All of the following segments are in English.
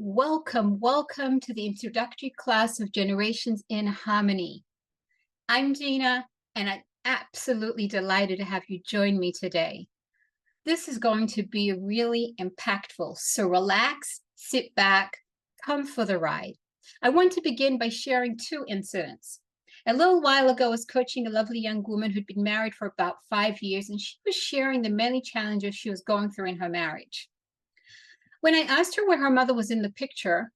Welcome to the introductory class of Generations in Harmony. I'm Gina, and I'm absolutely delighted to have you join me today. This is going to be really impactful, so relax, sit back, come for the ride. I want to begin by sharing two incidents. A little while ago, I was coaching a lovely young woman who'd been married for about 5 years, and she was sharing the many challenges she was going through in her marriage. When I asked her where her mother was in the picture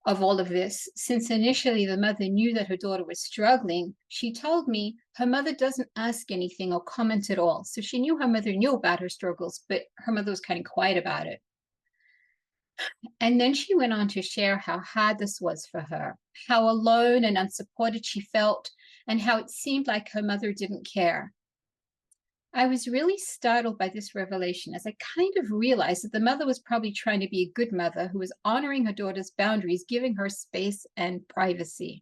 of all of this, since initially the mother knew that her daughter was struggling, she told me her mother doesn't ask anything or comment at all. So she knew her mother knew about her struggles, but her mother was kind of quiet about it. And then she went on to share how hard this was for her, how alone and unsupported she felt, and how it seemed like her mother didn't care. I was really startled by this revelation as I kind of realized that the mother was probably trying to be a good mother who was honoring her daughter's boundaries, giving her space and privacy.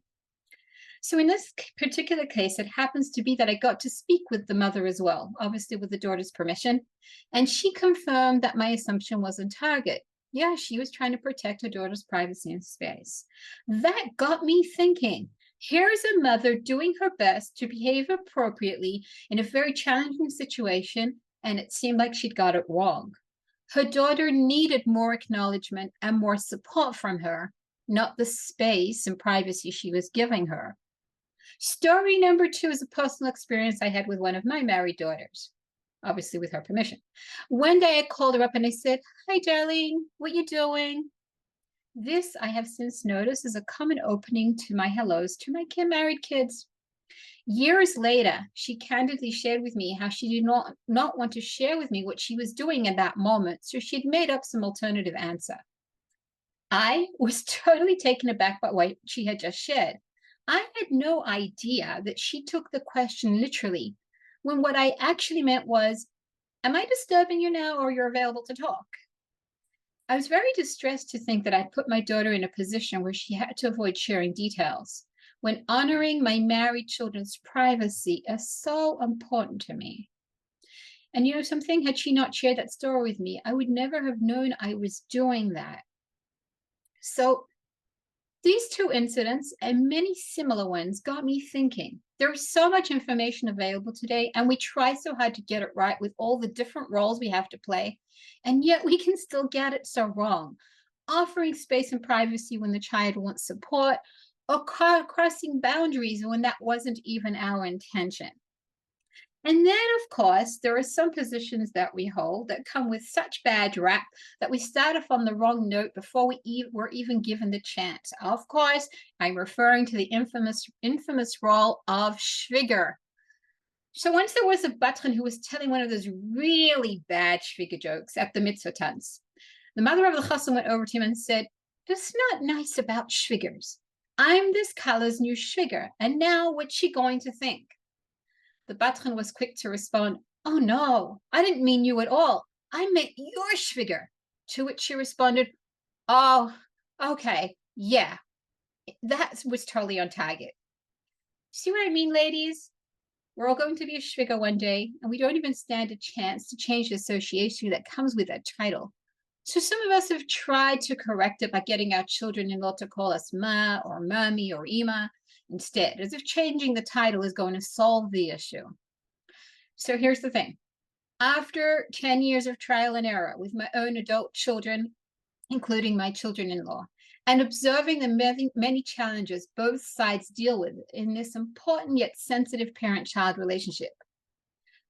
So, in this particular case, it happens to be that I got to speak with the mother as well, obviously with the daughter's permission. And she confirmed that my assumption was on target. Yeah, she was trying to protect her daughter's privacy and space. That got me thinking. Here's a mother doing her best to behave appropriately in a very challenging situation, and it seemed like she'd got it wrong. Her daughter needed more acknowledgement and more support from her, not the space and privacy she was giving her. Story number two is a personal experience I had with one of my married daughters, obviously with her permission. One day I called her up and I said, "Hi, darling, what you doing?" This, I have since noticed, is a common opening to my hellos to my married kids. Years later, she candidly shared with me how she did not want to share with me what she was doing in that moment, so she'd made up some alternative answer. I was totally taken aback by what she had just shared. I had no idea that she took the question literally, when what I actually meant was, "Am I disturbing you now, or you're available to talk?" I was very distressed to think that I'd put my daughter in a position where she had to avoid sharing details, when honoring my married children's privacy is so important to me. And something, had she not shared that story with me, I would never have known I was doing that. So these two incidents and many similar ones got me thinking. There's so much information available today, and we try so hard to get it right with all the different roles we have to play, and yet we can still get it so wrong. Offering space and privacy when the child wants support, or crossing boundaries when that wasn't even our intention. And then, of course, there are some positions that we hold that come with such bad rap that we start off on the wrong note before were even given the chance. Of course, I'm referring to the infamous role of Schwieger. So once there was a Batran who was telling one of those really bad Schwieger jokes at the mitzvah tanz. The mother of the chassan went over to him and said, "That's not nice about Schwiegers. I'm this Kala's new Schwieger, and now what's she going to think?" The Batran was quick to respond, "Oh no, I didn't mean you at all. I meant your Schwieger." To which she responded, "Oh, okay, yeah, that was totally on target." See what I mean, ladies? We're all going to be a Schwieger one day, and we don't even stand a chance to change the association that comes with that title. So some of us have tried to correct it by getting our children-in-law to call us Ma or Mommy or Ima instead, as if changing the title is going to solve the issue. So here's the thing. After 10 years of trial and error with my own adult children, including my children-in-law, and observing the many challenges both sides deal with in this important yet sensitive parent-child relationship,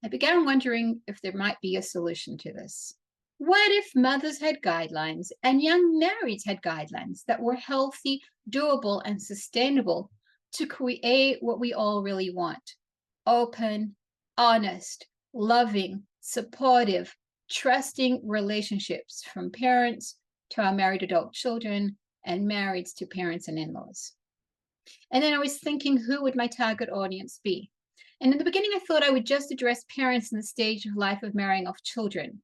I began wondering if there might be a solution to this. What if mothers had guidelines and young marrieds had guidelines that were healthy, doable, and sustainable to create what we all really want? Open, honest, loving, supportive, trusting relationships from parents to our married adult children and marrieds to parents and in-laws. And then I was thinking, who would my target audience be? And in the beginning, I thought I would just address parents in the stage of life of marrying off children.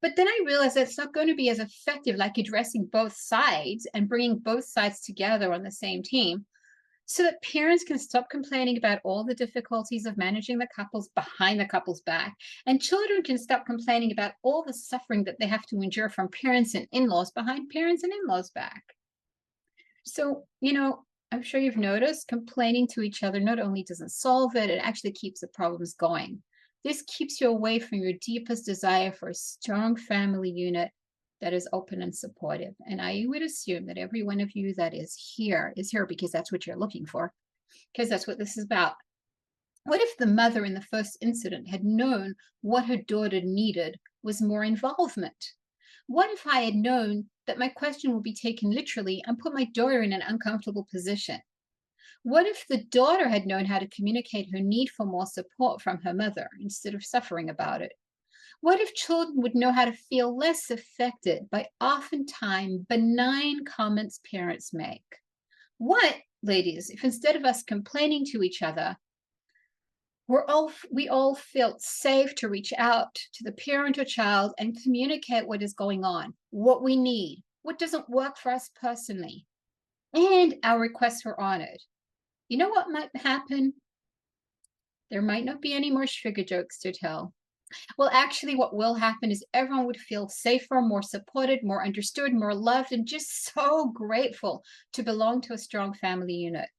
But then I realized that's not going to be as effective like addressing both sides and bringing both sides together on the same team. so that parents can stop complaining about all the difficulties of managing the couples behind the couple's back, and children can stop complaining about all the suffering that they have to endure from parents and in-laws behind parents and in-laws back. So, I'm sure you've noticed complaining to each other not only doesn't solve it, it actually keeps the problems going. This keeps you away from your deepest desire for a strong family unit that is open and supportive. And I would assume that every one of you that is here because that's what you're looking for, because that's what this is about. What if the mother in the first incident had known what her daughter needed was more involvement? What if I had known that my question would be taken literally and put my daughter in an uncomfortable position? What if the daughter had known how to communicate her need for more support from her mother instead of suffering about it? What if children would know how to feel less affected by oftentimes benign comments parents make? What, ladies, if instead of us complaining to each other, we all felt safe to reach out to the parent or child and communicate what is going on, what we need, what doesn't work for us personally, and our requests were honored. You know what might happen? There might not be any more sugar jokes to tell. Well, actually, what will happen is everyone would feel safer, more supported, more understood, more loved, and just so grateful to belong to a strong family unit.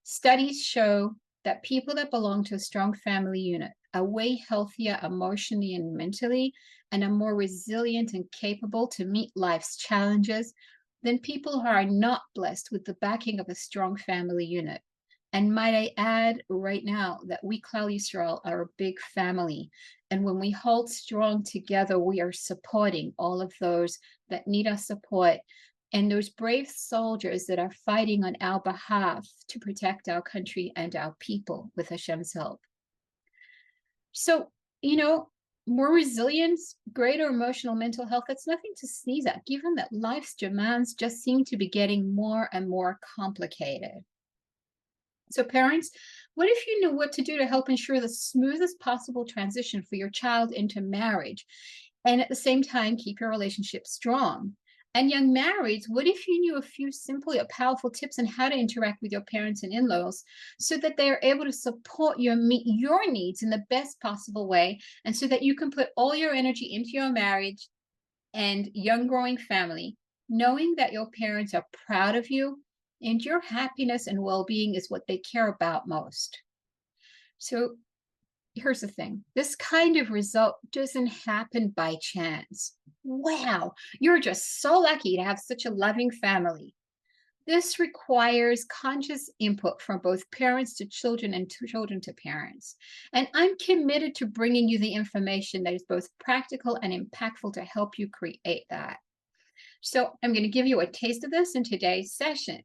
Studies show that people that belong to a strong family unit are way healthier emotionally and mentally, and are more resilient and capable to meet life's challenges than people who are not blessed with the backing of a strong family unit. And might I add right now that we Klal Yisrael are a big family. And when we hold strong together, we are supporting all of those that need our support and those brave soldiers that are fighting on our behalf to protect our country and our people with Hashem's help. So, more resilience, greater emotional mental health, that's nothing to sneeze at, given that life's demands just seem to be getting more and more complicated. So parents, what if you knew what to do to help ensure the smoothest possible transition for your child into marriage and at the same time keep your relationship strong? And young marrieds, what if you knew a few simple yet powerful tips on how to interact with your parents and in-laws so that they are able to support you and meet your needs in the best possible way, and so that you can put all your energy into your marriage and young growing family, knowing that your parents are proud of you and your happiness and well-being is what they care about most. So here's the thing. This kind of result doesn't happen by chance. Wow, you're just so lucky to have such a loving family. This requires conscious input from both parents to children and children to parents. And I'm committed to bringing you the information that is both practical and impactful to help you create that. So I'm going to give you a taste of this in today's session.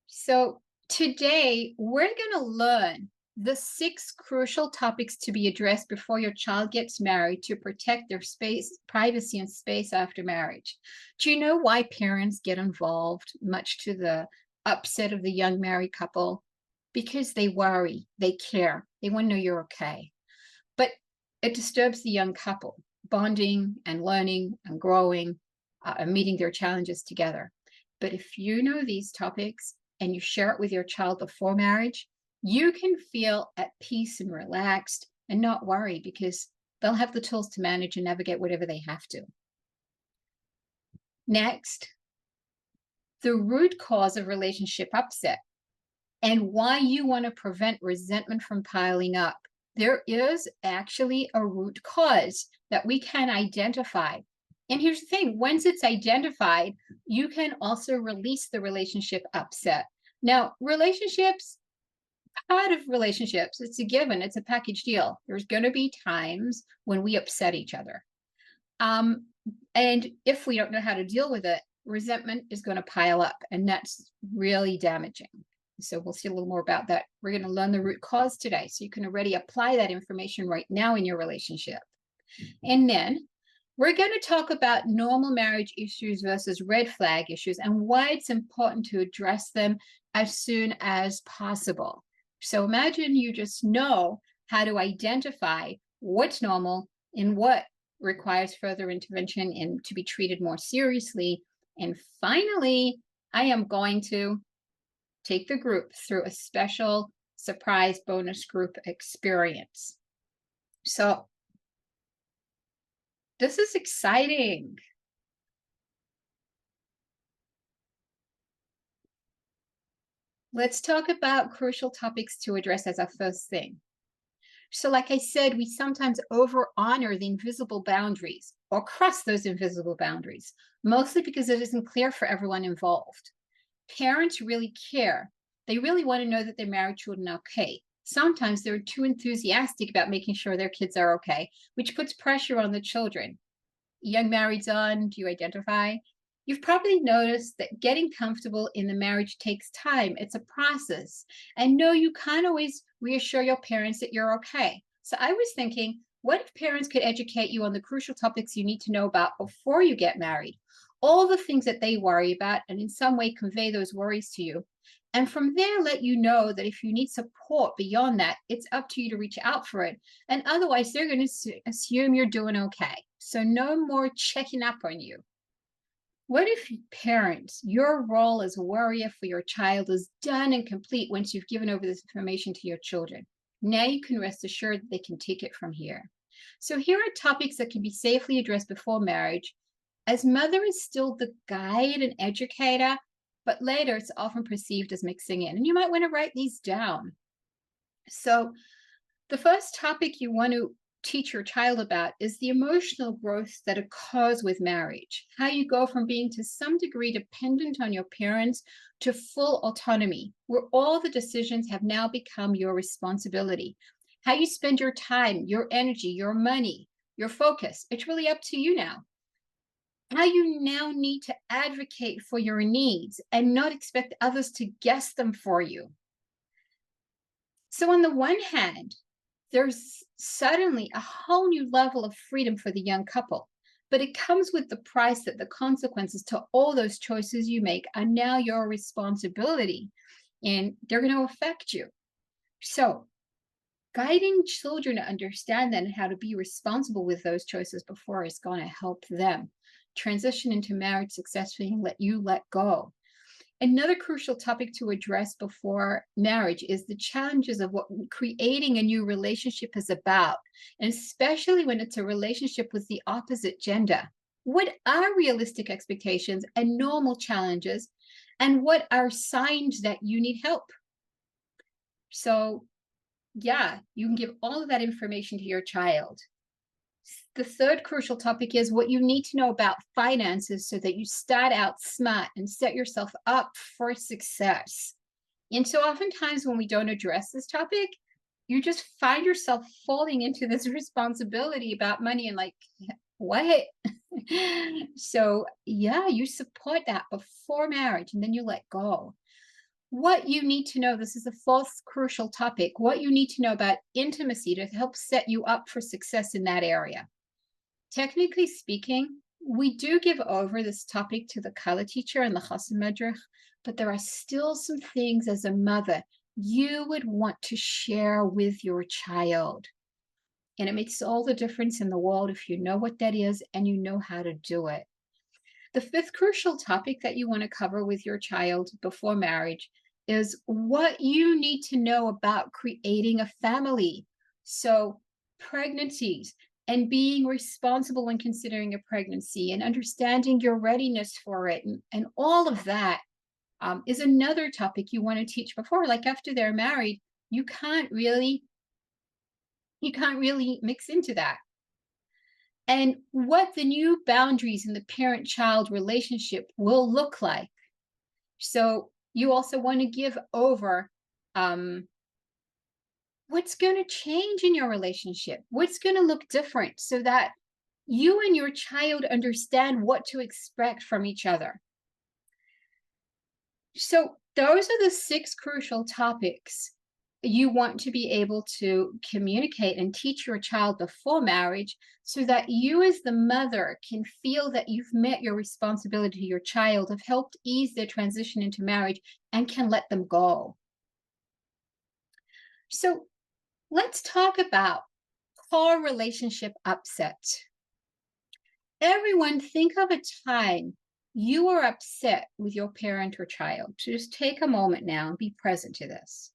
So today we're going to learn the 6 crucial topics to be addressed before your child gets married to protect their space, privacy, and space after marriage. Do you know why parents get involved, much to the upset of the young married couple? Because they worry, they care, they want to know you're okay. But it disturbs the young couple, bonding and learning and growing and meeting their challenges together. But if you know these topics and you share it with your child before marriage, you can feel at peace and relaxed and not worry, because they'll have the tools to manage and navigate whatever they have to. Next, the root cause of relationship upset and why you want to prevent resentment from piling up. There is actually a root cause that we can identify. And here's the thing, once it's identified, you can also release the relationship upset. Now, part of relationships, it's a given, it's a package deal. There's going to be times when we upset each other. And if we don't know how to deal with it, resentment is going to pile up, and that's really damaging. So we'll see a little more about that. We're going to learn the root cause today, so you can already apply that information right now in your relationship. And then we're going to talk about normal marriage issues versus red flag issues and why it's important to address them as soon as possible. So imagine you just know how to identify what's normal and what requires further intervention and to be treated more seriously. And finally, I am going to take the group through a special surprise bonus group experience. So this is exciting. Let's talk about crucial topics to address as our first thing. So like I said, we sometimes over honor the invisible boundaries or cross those invisible boundaries, mostly because it isn't clear for everyone involved. Parents really care. They really want to know that their married children are okay. Sometimes they're too enthusiastic about making sure their kids are okay, which puts pressure on the children. Young marrieds on, do you identify? You've probably noticed that getting comfortable in the marriage takes time. It's a process. And no, you can't always reassure your parents that you're okay. So I was thinking, what if parents could educate you on the crucial topics you need to know about before you get married? All the things that they worry about, and in some way convey those worries to you. And from there, let you know that if you need support beyond that, it's up to you to reach out for it. And otherwise, they're going to assume you're doing okay. So no more checking up on you. What if parents, your role as a warrior for your child is done and complete once you've given over this information to your children? Now you can rest assured that they can take it from here. So here are topics that can be safely addressed before marriage. As mother is still the guide and educator, but later it's often perceived as mixing in. And you might want to write these down. So the first topic you want to teach your child about is the emotional growth that occurs with marriage. How you go from being to some degree dependent on your parents to full autonomy, where all the decisions have now become your responsibility. How you spend your time, your energy, your money, your focus, it's really up to you now. How you now need to advocate for your needs and not expect others to guess them for you. So on the one hand, there's suddenly a whole new level of freedom for the young couple, but it comes with the price that the consequences to all those choices you make are now your responsibility, and they're going to affect you. So guiding children to understand that and how to be responsible with those choices before is going to help them transition into marriage successfully and let go. Another crucial topic to address before marriage is the challenges of what creating a new relationship is about, and especially when it's a relationship with the opposite gender. What are realistic expectations and normal challenges, and what are signs that you need help? So, yeah, you can give all of that information to your child. The third crucial topic is what you need to know about finances so that you start out smart and set yourself up for success. And so oftentimes when we don't address this topic, you just find yourself falling into this responsibility about money and like, what? So yeah, you support that before marriage and then you let go. What you need to know, this is the fourth crucial topic, what you need to know about intimacy to help set you up for success in that area. Technically speaking, we do give over this topic to the Kala teacher and the Chassid Medrich, but there are still some things as a mother you would want to share with your child. And it makes all the difference in the world if you know what that is and you know how to do it. The fifth crucial topic that you want to cover with your child before marriage is what you need to know about creating a family. So, pregnancies and being responsible when considering a pregnancy and understanding your readiness for it and all of that is another topic you want to teach before. Like after they're married, you can't really mix into that. And what the new boundaries in the parent-child relationship will look like. So you also want to give over what's going to change in your relationship, what's going to look different so that you and your child understand what to expect from each other. So those are the 6 crucial topics you want to be able to communicate and teach your child before marriage so that you as the mother can feel that you've met your responsibility to your child, have helped ease their transition into marriage, and can let them go. So let's talk about core relationship upset. Everyone think of a time You are upset with your parent or child. So just take a moment now and be present to this.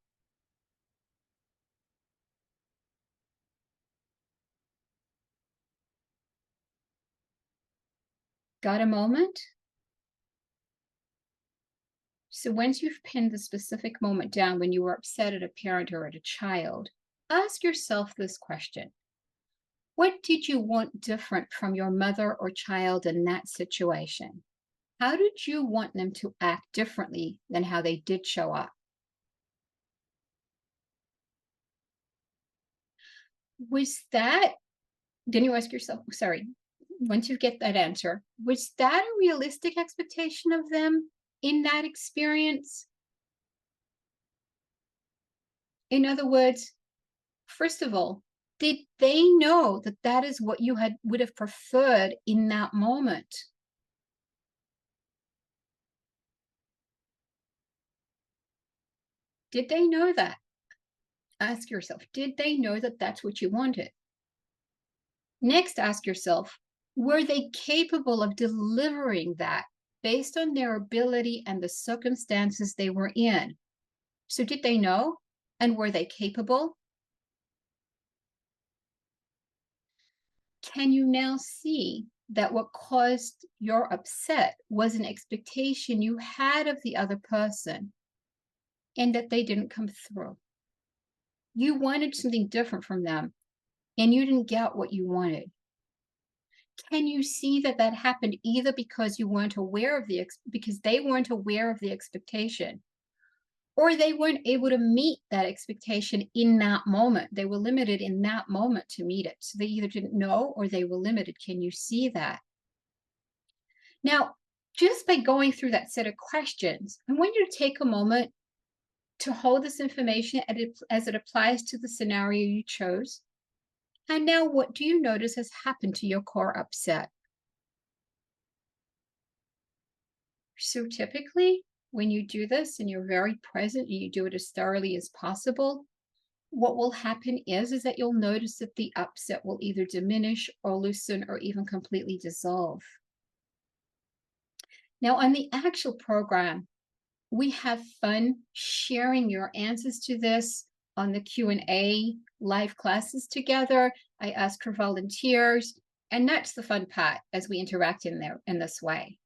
Got a moment? So once you've pinned the specific moment down when you were upset at a parent or at a child, ask yourself this question. What did you want different from your mother or child in that situation? How did you want them to act differently than how they did show up? Was that, then you ask yourself, sorry, once you get that answer, was that a realistic expectation of them in that experience? In other words, first of all, did they know that that is what you would have preferred in that moment? Did they know that? Ask yourself, did they know that that's what you wanted? Next, ask yourself, were they capable of delivering that based on their ability and the circumstances they were in? So, did they know? And were they capable? Can you now see that what caused your upset was an expectation you had of the other person and that they didn't come through? You wanted something different from them and you didn't get what you wanted. Can you see that that happened either because you weren't aware of because they weren't aware of the expectation, or they weren't able to meet that expectation in that moment? They were limited in that moment to meet it. So they either didn't know or they were limited. Can you see that? Now, just by going through that set of questions, I want you to take a moment to hold this information as it applies to the scenario you chose. And now, what do you notice has happened to your core upset? So typically, when you do this and you're very present and you do it as thoroughly as possible, what will happen is that you'll notice that the upset will either diminish or loosen or even completely dissolve. Now, on the actual program, we have fun sharing your answers to this on the Q&A live classes together. I ask for volunteers, and that's the fun part as we interact in there in this way.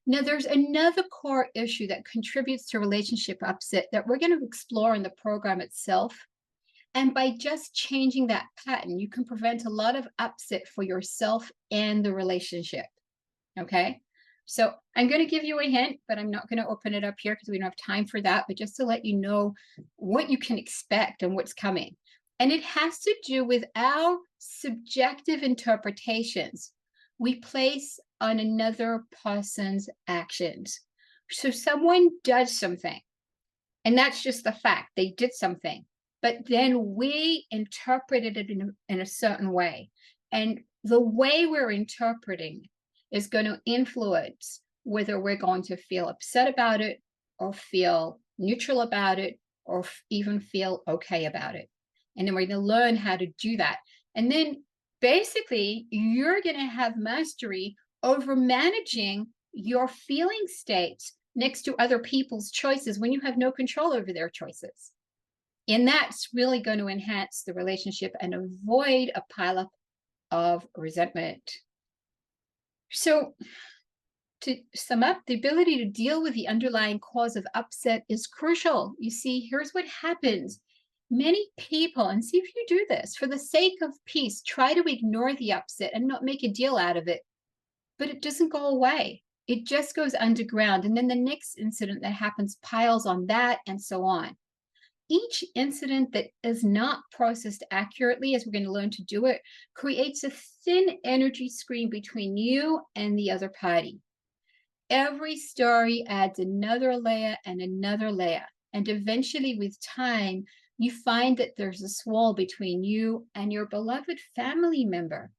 Now, there's another core issue that contributes to relationship upset that we're going to explore in the program itself. And by just changing that pattern, you can prevent a lot of upset for yourself and the relationship. Okay. So I'm going to give you a hint, but I'm not going to open it up here because we don't have time for that. But just to let you know what you can expect and what's coming. And it has to do with our subjective interpretations we place on another person's actions. So someone does something, and that's just the fact they did something, but then we interpreted it in a certain way. And the way we're interpreting is going to influence whether we're going to feel upset about it or feel neutral about it or even feel okay about it. And then we're going to learn how to do that. And then basically, you're going to have mastery over managing your feeling states next to other people's choices when you have no control over their choices. And that's really going to enhance the relationship and avoid a pileup of resentment. So, to sum up, the ability to deal with the underlying cause of upset is crucial. You see, here's what happens. Many people, and see if you do this, for the sake of peace, try to ignore the upset and not make a deal out of it. But it doesn't go away. It just goes underground. And then the next incident that happens piles on that and so on. Each incident that is not processed accurately, as we're going to learn to do it, creates a thin energy screen between you and the other party. Every story adds another layer and another layer. And eventually, with time, you find that there's a wall between you and your beloved family member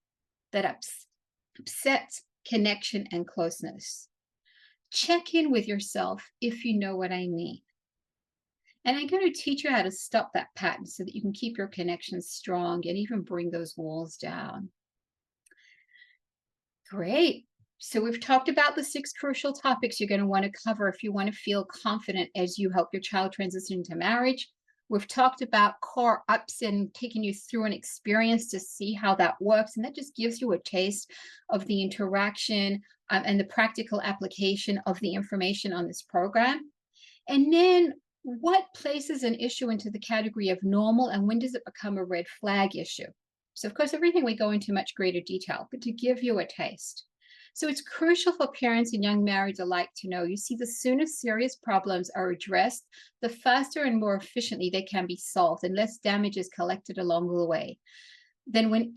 that upsets connection and closeness. Check in with yourself if you know what I mean. And I'm going to teach you how to stop that pattern so that you can keep your connections strong and even bring those walls down. Great. So we've talked about the 6 crucial topics you're going to want to cover if you want to feel confident as you help your child transition into marriage. We've talked about core ups and taking you through an experience to see how that works. And that just gives you a taste of the interaction and the practical application of the information on this program. And then what places an issue into the category of normal and when does it become a red flag issue? So, of course, everything we go into much greater detail, but to give you a taste. So it's crucial for parents and young marrieds alike to know. You see, the sooner serious problems are addressed, the faster and more efficiently they can be solved and less damage is collected along the way. Then when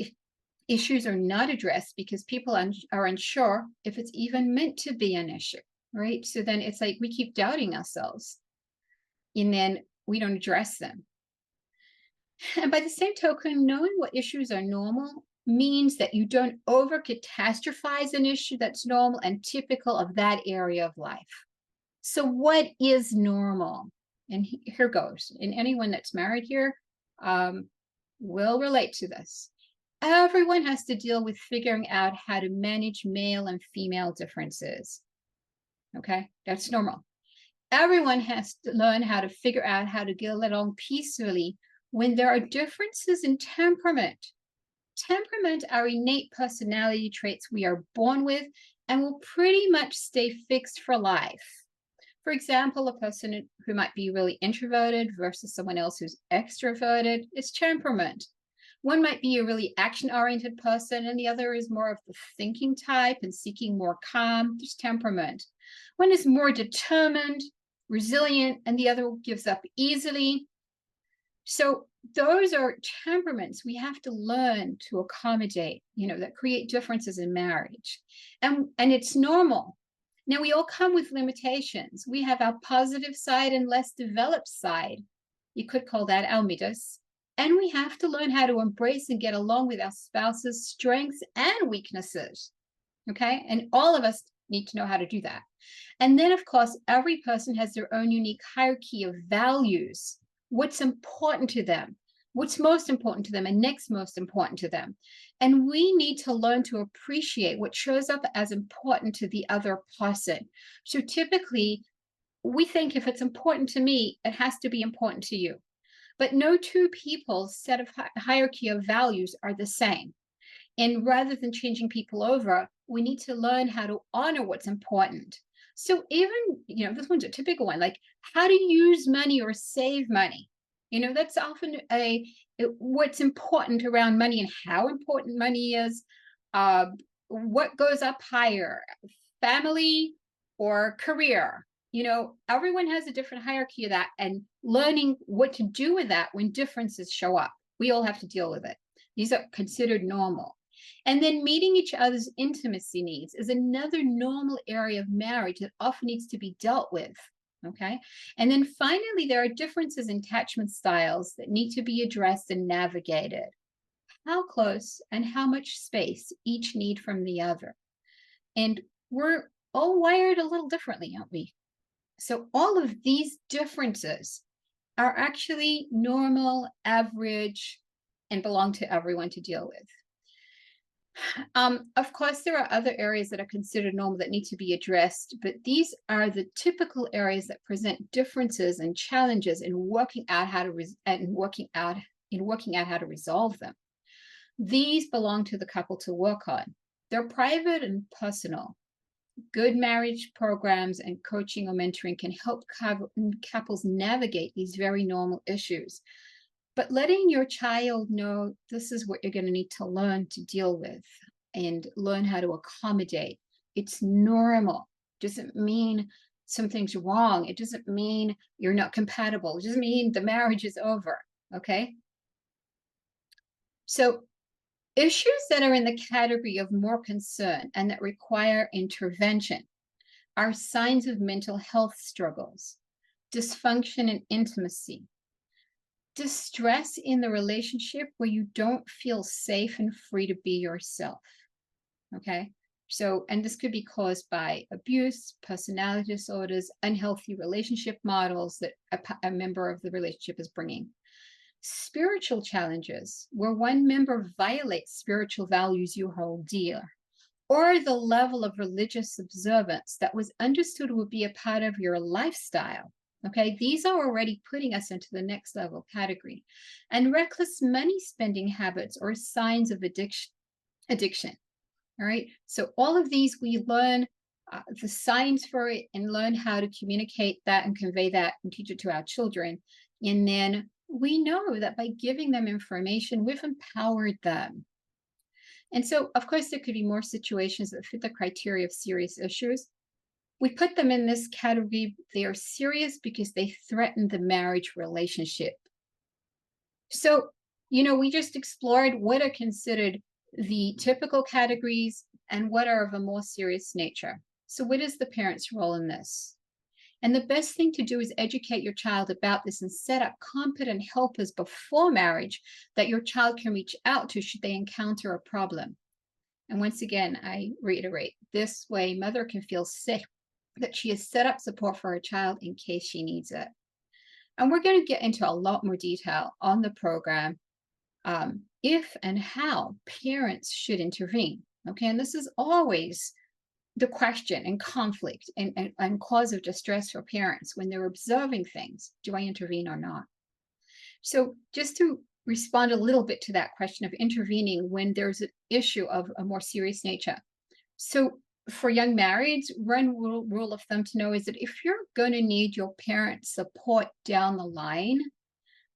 issues are not addressed because people are unsure if it's even meant to be an issue, right? So then it's like we keep doubting ourselves and then we don't address them. And by the same token, knowing what issues are normal means that you don't over catastrophize an issue that's normal and typical of that area of life. So, what is normal? And here goes. And anyone that's married here will relate to this. Everyone has to deal with figuring out how to manage male and female differences. Okay, that's normal. Everyone has to learn how to figure out how to get along peacefully when there are differences in temperament. Temperament are innate personality traits we are born with and will pretty much stay fixed for life. For example, a person who might be really introverted versus someone else who's extroverted is temperament. One might be a really action-oriented person and the other is more of the thinking type and seeking more calm, there's temperament. One is more determined, resilient, and the other gives up easily. So those are temperaments we have to learn to accommodate, that create differences in marriage. And it's normal. Now, we all come with limitations. We have our positive side and less developed side. You could call that our midas. And we have to learn how to embrace and get along with our spouse's strengths and weaknesses. Okay? And all of us need to know how to do that. And then, of course, every person has their own unique hierarchy of values. What's important to them, what's most important to them, and next most important to them. And we need to learn to appreciate what shows up as important to the other person. So typically, we think if it's important to me, it has to be important to you. But no two people's set of hierarchy of values are the same. And rather than changing people over, we need to learn how to honor what's important. So even, this one's a typical one, like how to use money or save money. That's often what's important around money and how important money is, what goes up higher, family or career. Everyone has a different hierarchy of that and learning what to do with that when differences show up. We all have to deal with it. These are considered normal. And then meeting each other's intimacy needs is another normal area of marriage that often needs to be dealt with. Okay. And then finally, there are differences in attachment styles that need to be addressed and navigated. How close and how much space each need from the other. And we're all wired a little differently, aren't we? So all of these differences are actually normal, average, and belong to everyone to deal with. Of course, there are other areas that are considered normal that need to be addressed, but these are the typical areas that present differences and challenges in working out how to resolve them. These belong to the couple to work on. They're private and personal. Good marriage programs and coaching or mentoring can help couples navigate these very normal issues. But letting your child know this is what you're going to need to learn to deal with and learn how to accommodate. It's normal. It doesn't mean something's wrong. It doesn't mean you're not compatible. It doesn't mean the marriage is over. Okay? So issues that are in the category of more concern and that require intervention are signs of mental health struggles, dysfunction in intimacy, distress in the relationship where you don't feel safe and free to be yourself. Okay. So, and this could be caused by abuse, personality disorders, unhealthy relationship models that a member of the relationship is bringing. Spiritual challenges where one member violates spiritual values you hold dear, or the level of religious observance that was understood would be a part of your lifestyle. Okay, these are already putting us into the next level category. And reckless money spending habits or signs of addiction. All right, so all of these we learn the signs for it and learn how to communicate that and convey that and teach it to our children. And then we know that by giving them information, we've empowered them. And so, of course, there could be more situations that fit the criteria of serious issues. We put them in this category. They are serious because they threaten the marriage relationship. So, we just explored what are considered the typical categories and what are of a more serious nature. So, what is the parent's role in this? And the best thing to do is educate your child about this and set up competent helpers before marriage that your child can reach out to should they encounter a problem. And once again, I reiterate, this way mother can feel safe that she has set up support for her child in case she needs it. And we're going to get into a lot more detail on the program, if and how parents should intervene. Okay, and this is always the question and conflict and cause of distress for parents when they're observing things. Do I intervene or not? So just to respond a little bit to that question of intervening when there's an issue of a more serious nature. So for young marrieds, one rule of thumb to know is that if you're going to need your parents' support down the line,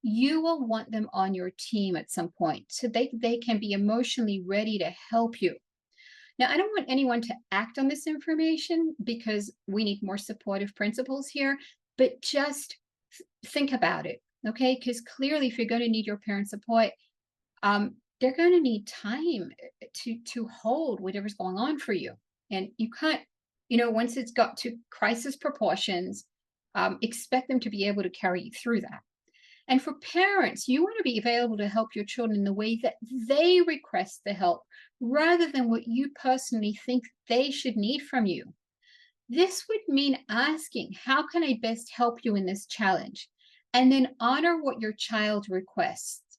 you will want them on your team at some point so they can be emotionally ready to help you. Now, I don't want anyone to act on this information because we need more supportive principles here, but just think about it, okay? Because clearly, if you're going to need your parents' support, they're going to need time to hold whatever's going on for you. And you can't, once it's got to crisis proportions, expect them to be able to carry you through that. And for parents, you want to be available to help your children in the way that they request the help rather than what you personally think they should need from you. This would mean asking, how can I best help you in this challenge? And then honor what your child requests.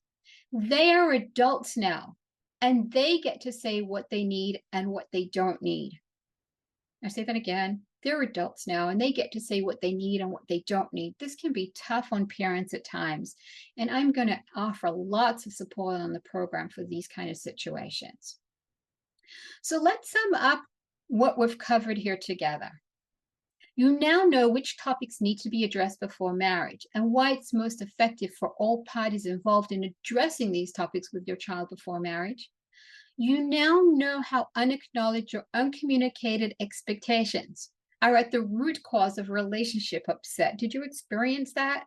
They are adults now, and they get to say what they need and what they don't need. I say that again. They're adults now, and they get to say what they need and what they don't need. This can be tough on parents at times, and I'm going to offer lots of support on the program for these kind of situations. So let's sum up what we've covered here together. You now know which topics need to be addressed before marriage and why it's most effective for all parties involved in addressing these topics with your child before marriage. You now know how unacknowledged or uncommunicated expectations are at the root cause of relationship upset. Did you experience that?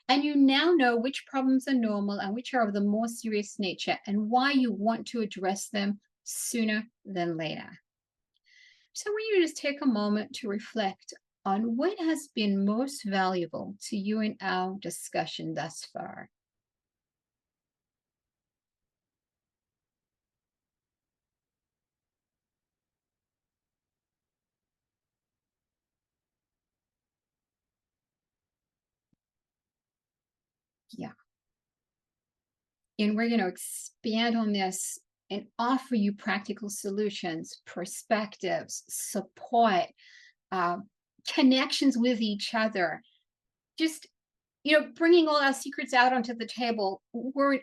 And you now know which problems are normal and which are of the more serious nature and why you want to address them sooner than later. So I want you to just take a moment to reflect on what has been most valuable to you in our discussion thus far. Yeah. And we're going to expand on this and offer you practical solutions, perspectives, support, uh, connections with each other. Just, bringing all our secrets out onto the table. We're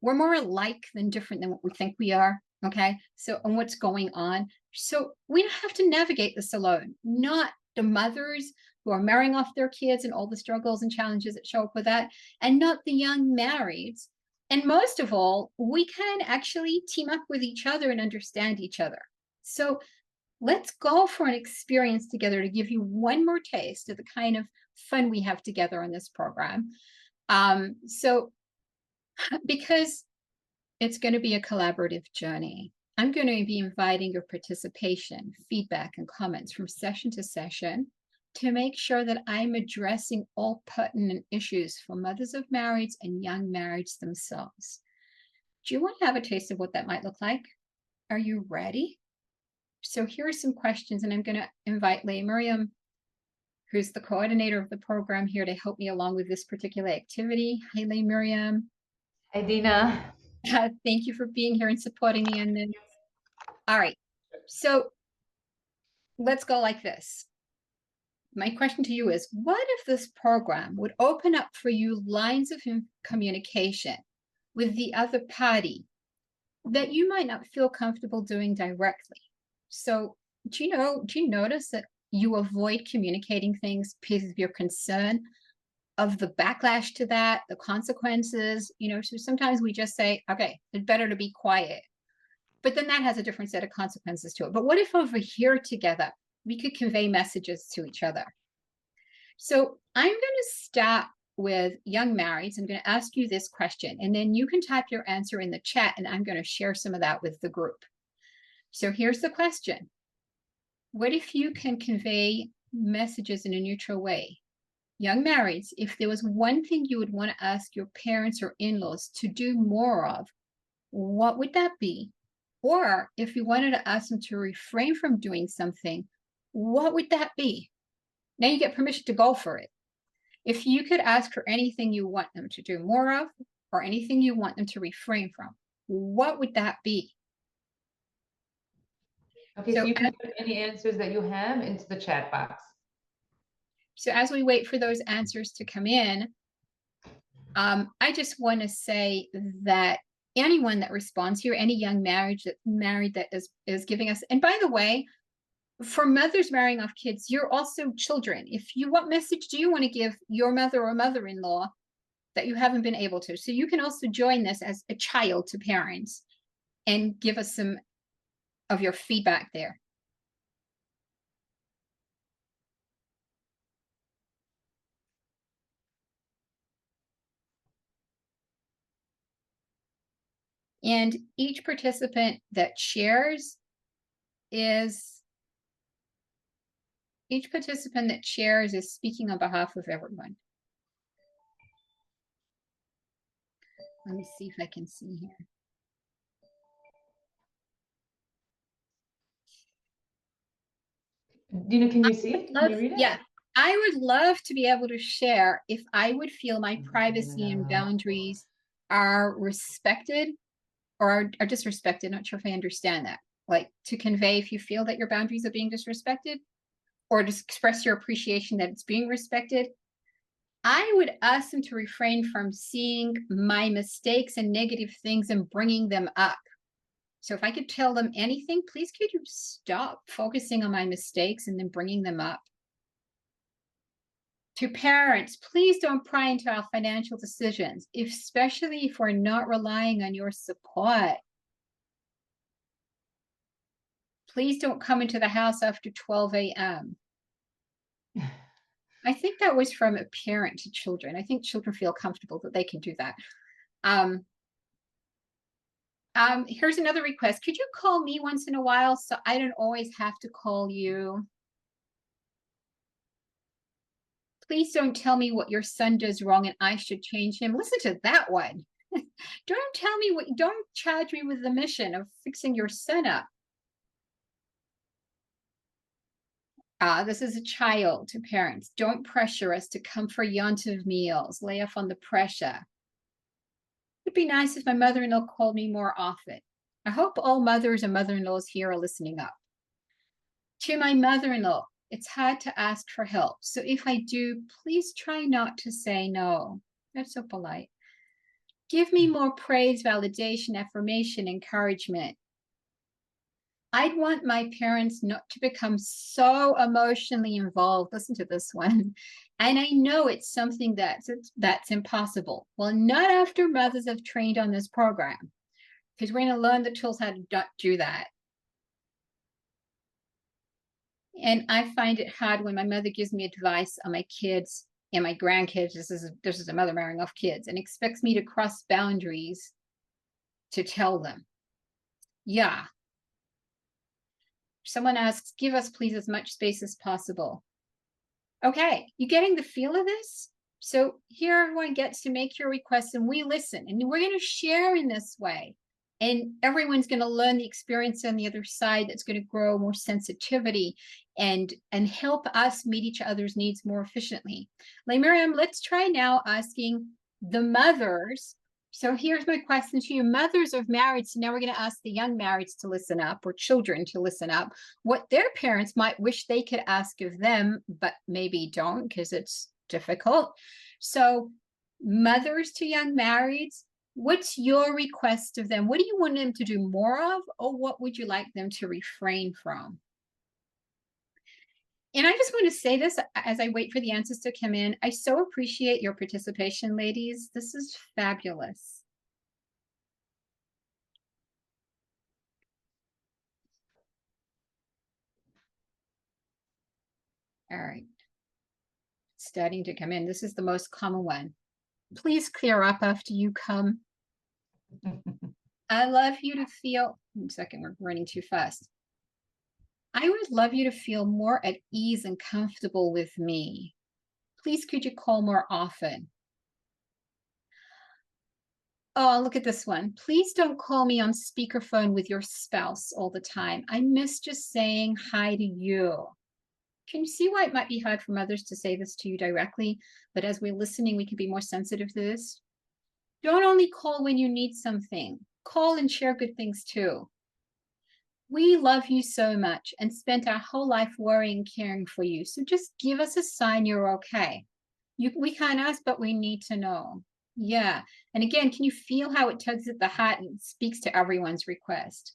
more alike than different than what we think we are. Okay. So, and what's going on. So, we don't have to navigate this alone, not the mothers who are marrying off their kids and all the struggles and challenges that show up with that, and not the young marrieds. And most of all, we can actually team up with each other and understand each other. So, let's go for an experience together to give you one more taste of the kind of fun we have together on this program. So, because it's going to be a collaborative journey, I'm going to be inviting your participation, feedback, and comments from session to session to make sure that I'm addressing all pertinent issues for mothers of marrieds and young marrieds themselves. Do you want to have a taste of what that might look like? Are you ready? So here are some questions, and I'm going to invite Leigh Miriam, who's the coordinator of the program, here to help me along with this particular activity. Hi, Leigh Miriam. Hi, Dina. Thank you for being here and supporting me in this. All right. So let's go like this. My question to you is, what if this program would open up for you lines of communication with the other party that you might not feel comfortable doing directly? So do you notice that you avoid communicating things because of your concern of the backlash to that, the consequences? So sometimes we just say, okay, it's better to be quiet. But then that has a different set of consequences to it. But what if over here together, we could convey messages to each other? So I'm going to start with young marrieds. I'm going to ask you this question, and then you can type your answer in the chat, and I'm going to share some of that with the group. So here's the question. What if you can convey messages in a neutral way? Young marrieds, if there was one thing you would want to ask your parents or in-laws to do more of, what would that be? Or if you wanted to ask them to refrain from doing something, what would that be? Now you get permission to go for it. If you could ask for anything you want them to do more of, or anything you want them to refrain from, what would that be? Okay, so you can put any answers that you have into the chat box. So as we wait for those answers to come in, I just want to say that anyone that responds here, any young married that is giving us, and by the way, for mothers marrying off kids, you're also children. What message do you want to give your mother or mother-in-law that you haven't been able to? So you can also join this as a child to parents and give us some of your feedback there. And each participant that shares is speaking on behalf of everyone. Let me see if I can see here. Dina, can you see? Can you read it? Yeah, I would love to be able to share if I would feel my privacy and boundaries are respected or are disrespected. Not sure if I understand that. Like to convey if you feel that your boundaries are being disrespected, or to express your appreciation that it's being respected. I would ask them to refrain from seeing my mistakes and negative things and bringing them up. So if I could tell them anything, please could you stop focusing on my mistakes and then bringing them up? To parents, please don't pry into our financial decisions, especially if we're not relying on your support. Please don't come into the house after 12 a.m. I think that was from a parent to children. I think children feel comfortable that they can do that. Here's another request. Could you call me once in a while so I don't always have to call you? Please don't tell me what your son does wrong and I should change him. Listen to that one. Don't charge me with the mission of fixing your son up. This is a child to parents. Don't pressure us to come for yontiv meals. Lay off on the pressure. It'd be nice if my mother-in-law called me more often. I hope all mothers and mother-in-laws here are listening up. To my mother-in-law, it's hard to ask for help. So if I do, please try not to say no. That's so polite. Give me more praise, validation, affirmation, encouragement. I'd want my parents not to become so emotionally involved. Listen to this one. And I know it's something that's impossible. Well, not after mothers have trained on this program, because we're going to learn the tools how to not do that. And I find it hard when my mother gives me advice on my kids and my grandkids. This is a mother marrying off kids and expects me to cross boundaries to tell them. Yeah. Someone asks, give us please as much space as possible. Okay, you getting the feel of this? So here everyone gets to make your requests and we listen and we're going to share in this way. And everyone's going to learn the experience on the other side that's going to grow more sensitivity and help us meet each other's needs more efficiently. Like Miriam, let's try now asking the mothers So here's my question to you. Mothers of marrieds, so now we're going to ask the young marrieds to listen up, or children to listen up, what their parents might wish they could ask of them, but maybe don't because it's difficult. So mothers to young marrieds, what's your request of them? What do you want them to do more of, or what would you like them to refrain from? And I just want to say this as I wait for the answers to come in. I so appreciate your participation, ladies. This is fabulous. All right. Starting to come in. This is the most common one. Please clear up after you come. I love you to feel, 1 second, we're running too fast. I would love you to feel more at ease and comfortable with me. Please could you call more often? Oh, look at this one. Please don't call me on speakerphone with your spouse all the time. I miss just saying hi to you. Can you see why it might be hard for mothers to say this to you directly, but as we're listening, we can be more sensitive to this? Don't only call when you need something. Call and share good things too. We love you so much and spent our whole life worrying, caring for you. So just give us a sign you're okay. We can't ask, but we need to know. Yeah. And again, can you feel how it tugs at the heart and speaks to everyone's request?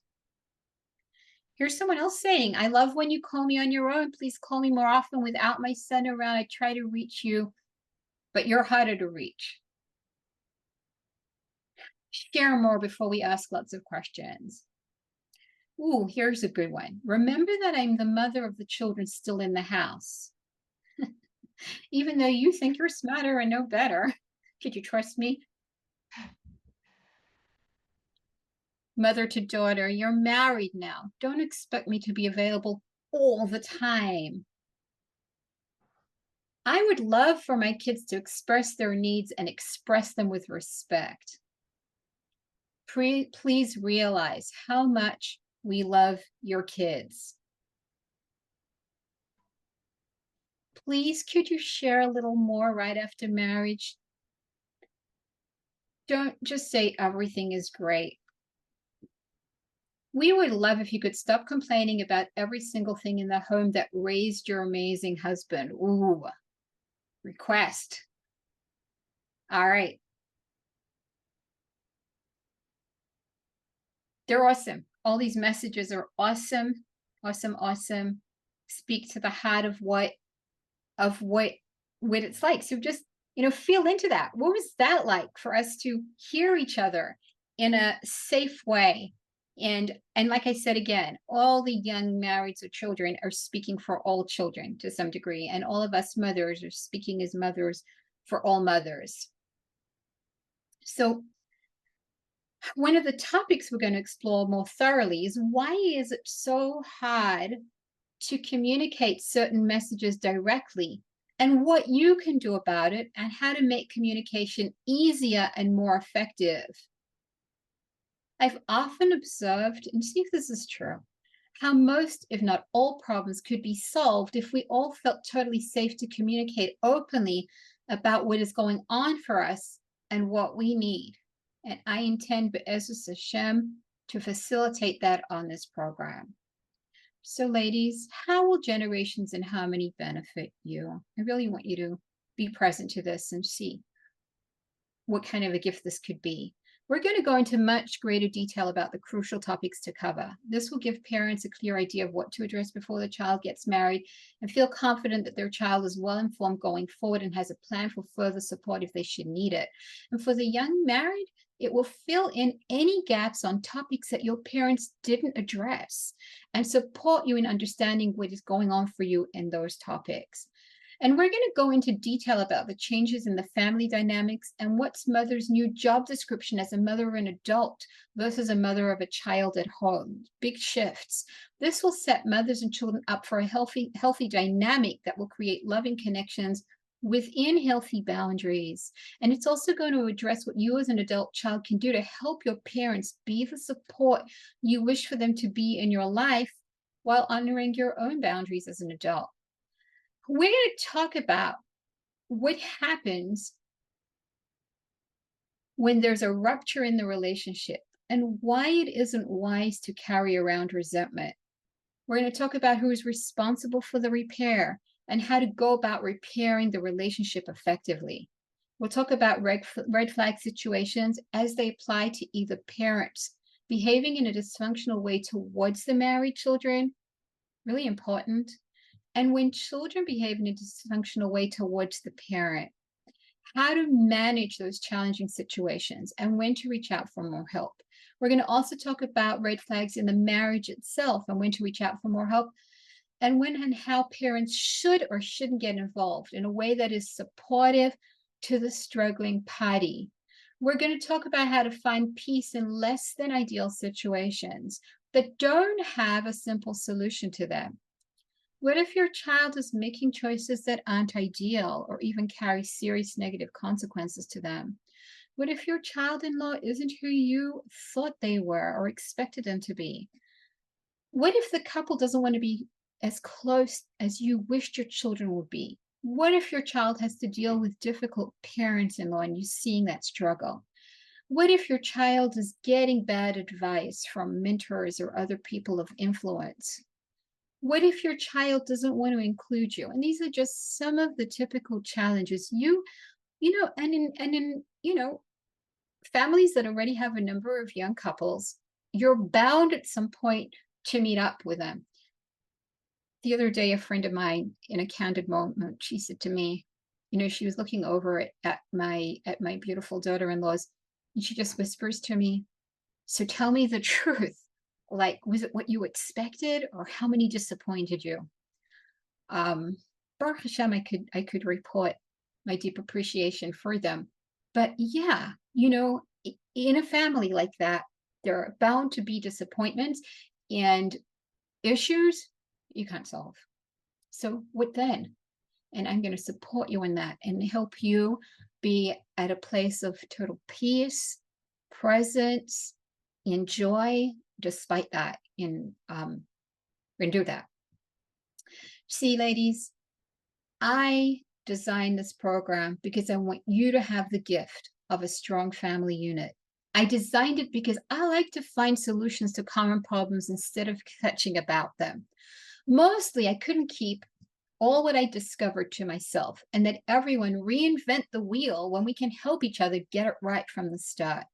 Here's someone else saying, I love when you call me on your own. Please call me more often without my son around. I try to reach you, but you're harder to reach. Share more before we ask lots of questions. Ooh, here's a good one. Remember that I'm the mother of the children still in the house. Even though you think you're smarter and know better, could you trust me? Mother to daughter, you're married now. Don't expect me to be available all the time. I would love for my kids to express their needs and express them with respect. Please realize how much we love your kids. Please, could you share a little more right after marriage? Don't just say everything is great. We would love if you could stop complaining about every single thing in the home that raised your amazing husband. Ooh, request. All right. They're awesome. All these messages are awesome, awesome, awesome. Speak to the heart of what it's like. So just, feel into that. What was that like for us to hear each other in a safe way? And like I said again, all the young marrieds or children are speaking for all children to some degree, and all of us mothers are speaking as mothers for all mothers. So one of the topics we're going to explore more thoroughly is why is it so hard to communicate certain messages directly, and what you can do about it, and how to make communication easier and more effective. I've often observed, and see if this is true, how most, if not all, problems could be solved if we all felt totally safe to communicate openly about what is going on for us and what we need. And I intend, Be'ezus Hashem, to facilitate that on this program. So, ladies, how will Generations in Harmony benefit you? I really want you to be present to this and see what kind of a gift this could be. We're going to go into much greater detail about the crucial topics to cover. This will give parents a clear idea of what to address before the child gets married and feel confident that their child is well informed going forward and has a plan for further support if they should need it. And for the young married, it will fill in any gaps on topics that your parents didn't address and support you in understanding what is going on for you in those topics. And we're going to go into detail about the changes in the family dynamics and what's mother's new job description as a mother of an adult versus a mother of a child at home. Big shifts. This will set mothers and children up for a healthy dynamic that will create loving connections within healthy boundaries. And it's also going to address what you as an adult child can do to help your parents be the support you wish for them to be in your life while honoring your own boundaries as an adult. We're going to talk about what happens when there's a rupture in the relationship, and why it isn't wise to carry around resentment. We're going to talk about who is responsible for the repair and how to go about repairing the relationship effectively. We'll talk about red flag situations as they apply to either parents behaving in a dysfunctional way towards the married children, really important, and when children behave in a dysfunctional way towards the parent, how to manage those challenging situations and when to reach out for more help. We're going to also talk about red flags in the marriage itself and when to reach out for more help, and when and how parents should or shouldn't get involved in a way that is supportive to the struggling party. We're going to talk about how to find peace in less than ideal situations that don't have a simple solution to them. What if your child is making choices that aren't ideal or even carry serious negative consequences to them? What if your child-in-law isn't who you thought they were or expected them to be? What if the couple doesn't want to be as close as you wished your children would be? What if your child has to deal with difficult parents-in-law and you're seeing that struggle? What if your child is getting bad advice from mentors or other people of influence? What if your child doesn't want to include you? And these are just some of the typical challenges and in families that already have a number of young couples, you're bound at some point to meet up with them. The other day, a friend of mine, in a candid moment, she said to me, she was looking over at my beautiful daughter-in-laws, and she just whispers to me, "So tell me the truth. Like, was it what you expected, or how many disappointed you?" Baruch Hashem, I could report my deep appreciation for them. But yeah, in a family like that, there are bound to be disappointments and issues you can't solve. So what then? And I'm going to support you in that and help you be at a place of total peace, presence, and joy despite that. We're going to do that. See, ladies, I designed this program because I want you to have the gift of a strong family unit. I designed it because I like to find solutions to common problems instead of catching about them. Mostly, I couldn't keep all what I discovered to myself, and that everyone reinvent the wheel when we can help each other get it right from the start.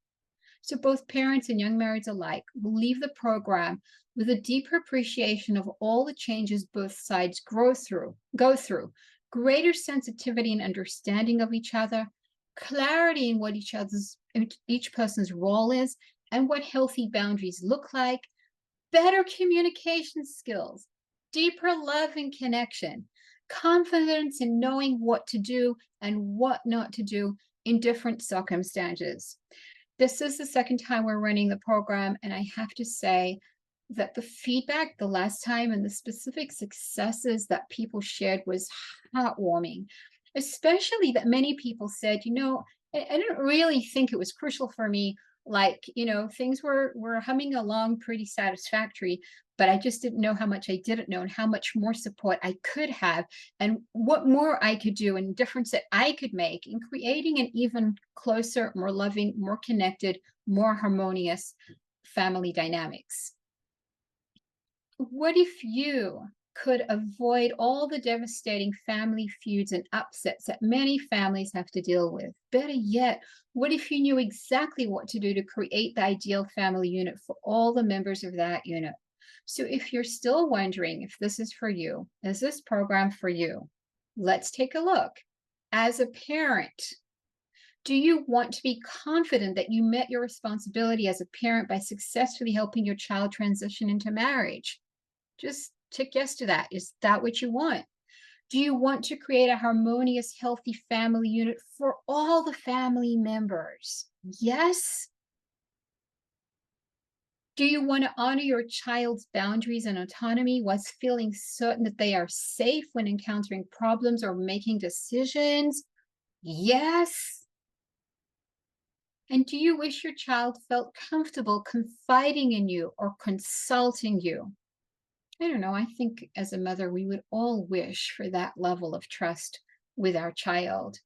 So both parents and young marrieds alike will leave the program with a deeper appreciation of all the changes both sides go through, greater sensitivity and understanding of each other, clarity in what each person's role is, and what healthy boundaries look like, better communication skills, deeper love and connection, confidence in knowing what to do and what not to do in different circumstances. This is the second time we're running the program, and I have to say that the feedback the last time and the specific successes that people shared was heartwarming, especially that many people said, I didn't really think it was crucial for me. Like, things were humming along pretty satisfactory, but I just didn't know how much I didn't know and how much more support I could have and what more I could do and difference that I could make in creating an even closer, more loving, more connected, more harmonious family dynamics. What if you could avoid all the devastating family feuds and upsets that many families have to deal with? Better yet, what if you knew exactly what to do to create the ideal family unit for all the members of that unit? So if you're still wondering if this is for you, is this program for you? Let's take a look. As a parent, do you want to be confident that you met your responsibility as a parent by successfully helping your child transition into marriage? Just tick yes to that. Is that what you want? Do you want to create a harmonious, healthy family unit for all the family members? Yes. Do you want to honor your child's boundaries and autonomy whilst feeling certain that they are safe when encountering problems or making decisions? Yes. And do you wish your child felt comfortable confiding in you or consulting you? I don't know. I think as a mother, we would all wish for that level of trust with our child.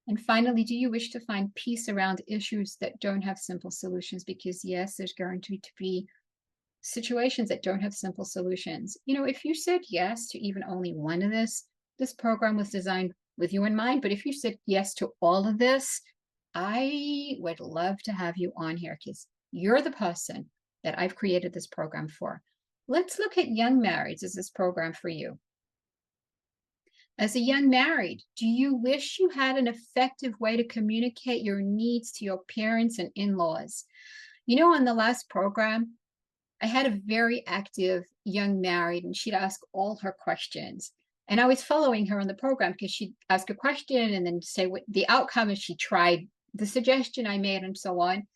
And finally, do you wish to find peace around issues that don't have simple solutions? Because yes, there's going to be situations that don't have simple solutions. If you said yes to even only one of this program was designed with you in mind. But if you said yes to all of this, I would love to have you on here because you're the person that I've created this program for. Let's look at young marrieds as this program for you. As a young married, do you wish you had an effective way to communicate your needs to your parents and in-laws? On the last program, I had a very active young married, and she'd ask all her questions. And I was following her on the program because she'd ask a question and then say what the outcome if she tried the suggestion I made and so on.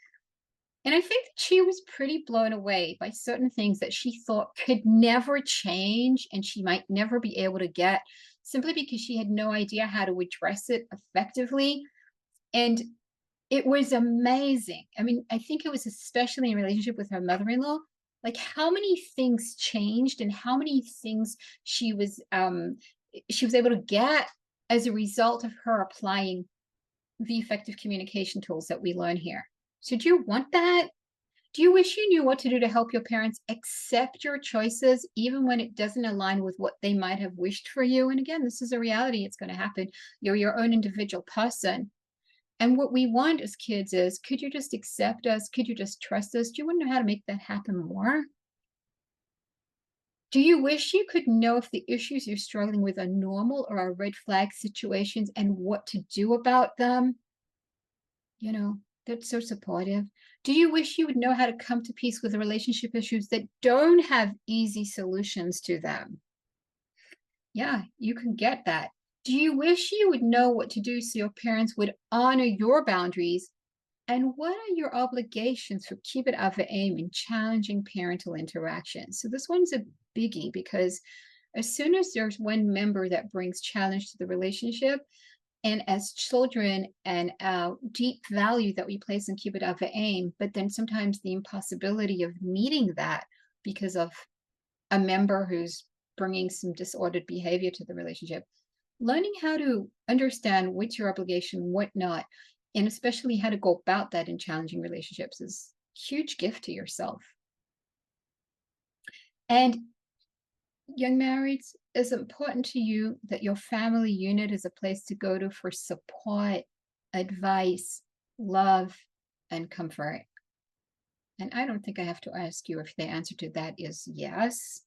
And I think that she was pretty blown away by certain things that she thought could never change and she might never be able to get simply because she had no idea how to address it effectively. And it was amazing. I mean, I think it was especially in relationship with her mother-in-law, like how many things changed and how many things she was able to get as a result of her applying the effective communication tools that we learn here. So do you want that? Do you wish you knew what to do to help your parents accept your choices, even when it doesn't align with what they might have wished for you? And again, this is a reality. It's going to happen. You're your own individual person. And what we want as kids is, could you just accept us? Could you just trust us? Do you want to know how to make that happen more? Do you wish you could know if the issues you're struggling with are normal or are red flag situations and what to do about them? That's so supportive. Do you wish you would know how to come to peace with relationship issues that don't have easy solutions to them? Yeah, you can get that. Do you wish you would know what to do so your parents would honor your boundaries? And what are your obligations for Keep It Up for AIM in challenging parental interactions? So this one's a biggie because as soon as there's one member that brings challenge to the relationship, and as children and deep value that we place in Keep It Up for AIM, but then sometimes the impossibility of meeting that because of a member who's bringing some disordered behavior to the relationship, learning how to understand what's your obligation, what not, and especially how to go about that in challenging relationships is a huge gift to yourself. And young marrieds, is important to you that your family unit is a place to go to for support, advice, love, and comfort? And I don't think I have to ask you if the answer to that is yes.